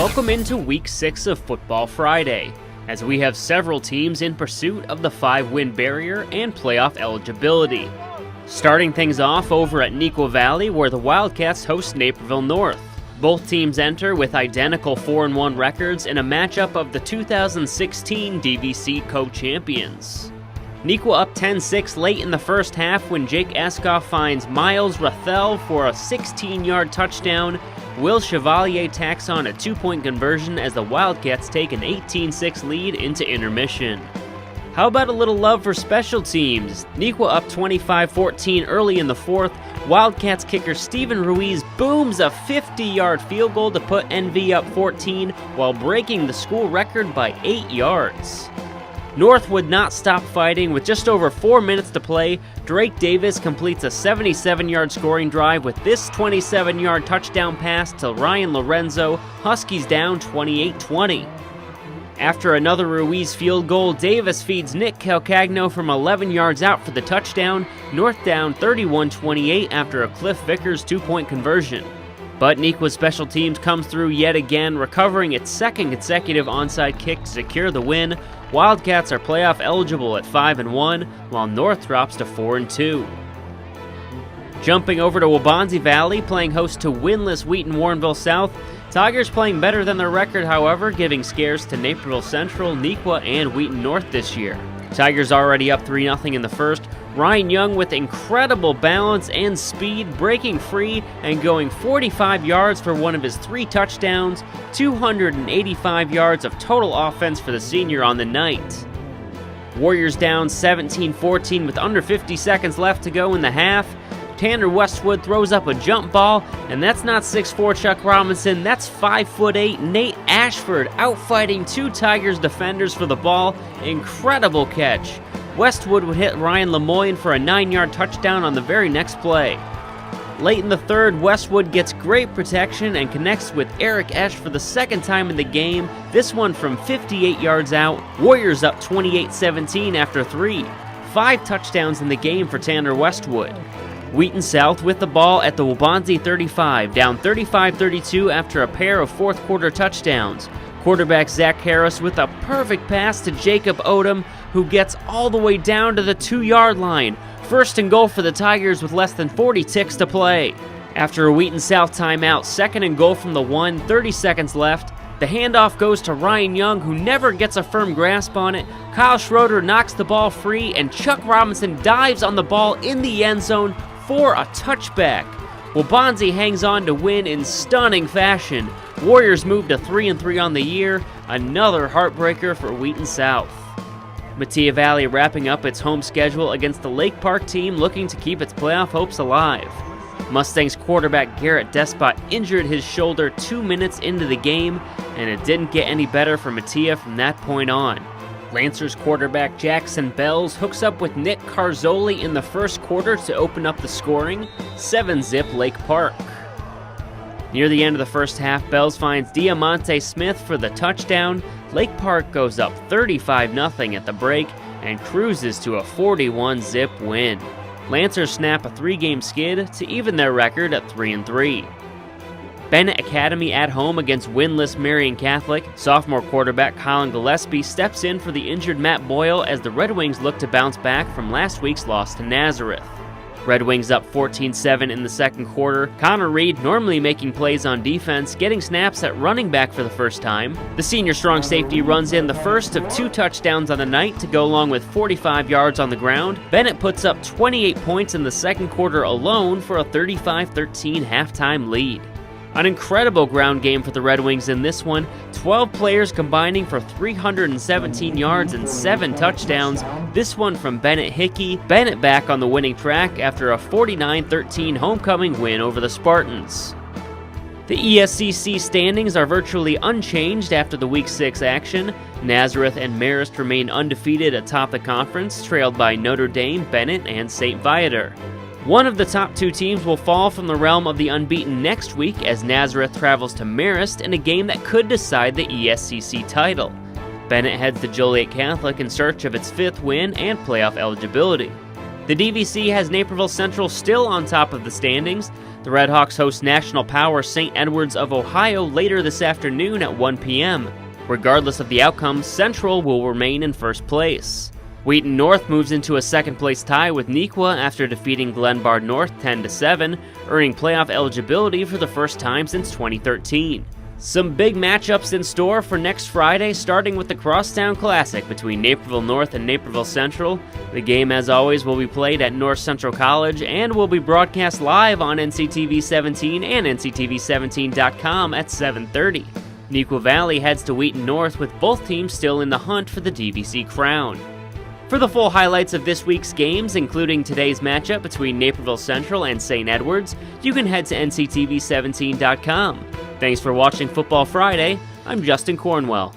Welcome into Week 6 of Football Friday, as we have several teams in pursuit of the 5-win barrier and playoff eligibility. Starting things off over at Neuqua Valley, where the Wildcats host Naperville North. Both teams enter with identical 4-1 records in a matchup of the 2016 DVC co-champions. Neuqua up 10-6 late in the first half when Jake Askoff finds Miles Rathel for a 16-yard touchdown. Will Chevalier tacks on a 2-point conversion as the Wildcats take an 18-6 lead into intermission. How about a little love for special teams? Neuqua up 25-14 early in the fourth. Wildcats kicker Steven Ruiz booms a 50-yard field goal to put NV up 14 while breaking the school record by 8 yards. North would not stop fighting. With just over 4 minutes to play, Drake Davis completes a 77-yard scoring drive with this 27-yard touchdown pass to Ryan Lorenzo. Huskies down 28-20. After another Ruiz field goal, Davis feeds Nick Calcagno from 11 yards out for the touchdown. North down 31-28 after a Cliff Vickers 2-point conversion. But Neuqua's special teams comes through yet again, recovering its second consecutive onside kick to secure the win. Wildcats are playoff eligible at 5-1, while North drops to 4-2. Jumping over to Waubonsie Valley, playing host to winless Wheaton-Warrenville South. Tigers playing better than their record, however, giving scares to Naperville Central, Neuqua, and Wheaton North this year. Tigers already up 3-0 in the first. Ryan Young with incredible balance and speed, breaking free and going 45 yards for one of his 3 touchdowns, 285 yards of total offense for the senior on the night. Warriors down 17-14 with under 50 seconds left to go in the half. Tanner Westwood throws up a jump ball, and that's not 6'4" Chuck Robinson, that's 5'8" Nate Ashford outfighting 2 Tigers defenders for the ball. Incredible catch. Westwood would hit Ryan Lemoyne for a 9-yard touchdown on the very next play. Late in the third, Westwood gets great protection and connects with Eric Esch for the second time in the game, this one from 58 yards out. Warriors up 28-17 after 3. 5 touchdowns in the game for Tanner Westwood. Wheaton South with the ball at the Waubonsie 35, down 35-32 after a pair of fourth-quarter touchdowns. Quarterback Zach Harris with a perfect pass to Jacob Odom, who gets all the way down to the 2-yard line. First and goal for the Tigers with less than 40 ticks to play. After a Wheaton South timeout, second and goal from the 1, 30 seconds left. The handoff goes to Ryan Young, who never gets a firm grasp on it. Kyle Schroeder knocks the ball free, and Chuck Robinson dives on the ball in the end zone for a touchback. Waubonsie hangs on to win in stunning fashion. Warriors move to 3-3 on the year, another heartbreaker for Wheaton South. Metea Valley wrapping up its home schedule against the Lake Park team looking to keep its playoff hopes alive. Mustangs quarterback Garrett Despot injured his shoulder 2 minutes into the game, and it didn't get any better for Metea from that point on. Lancers quarterback Jackson Bells hooks up with Nick Carzoli in the first quarter to open up the scoring, 7-zip Lake Park. Near the end of the first half, Bells finds Diamante Smith for the touchdown. Lake Park goes up 35-0 at the break and cruises to a 41-zip win. Lancers snap a 3-game skid to even their record at 3-3. Bennett Academy at home against winless Marian Catholic. Sophomore quarterback Colin Gillespie steps in for the injured Matt Boyle as the Red Wings look to bounce back from last week's loss to Nazareth. Red Wings up 14-7 in the second quarter. Connor Reed normally making plays on defense, getting snaps at running back for the first time. The senior strong safety runs in the first of 2 touchdowns on the night to go along with 45 yards on the ground. Bennett puts up 28 points in the second quarter alone for a 35-13 halftime lead. An incredible ground game for the Red Wings in this one, 12 players combining for 317 yards and 7 touchdowns, this one from Bennett Hickey. Bennett back on the winning track after a 49-13 homecoming win over the Spartans. The ESCC standings are virtually unchanged after the Week 6 action. Nazareth and Marist remain undefeated atop the conference, trailed by Notre Dame, Bennett, and St. Viator. One of the top 2 teams will fall from the realm of the unbeaten next week as Nazareth travels to Marist in a game that could decide the ESCC title. Bennett heads to Joliet Catholic in search of its 5th win and playoff eligibility. The DVC has Naperville Central still on top of the standings. The Redhawks host national power St. Edwards of Ohio later this afternoon at 1 p.m. Regardless of the outcome, Central will remain in first place. Wheaton North moves into a second-place tie with Neuqua after defeating Glenbard North 10-7, earning playoff eligibility for the first time since 2013. Some big matchups in store for next Friday, starting with the Crosstown Classic between Naperville North and Naperville Central. The game, as always, will be played at North Central College and will be broadcast live on NCTV 17 and NCTV17.com at 7:30. Neuqua Valley heads to Wheaton North with both teams still in the hunt for the DVC crown. For the full highlights of this week's games, including today's matchup between Naperville Central and St. Edwards, you can head to NCTV17.com. Thanks for watching Football Friday. I'm Justin Cornwell.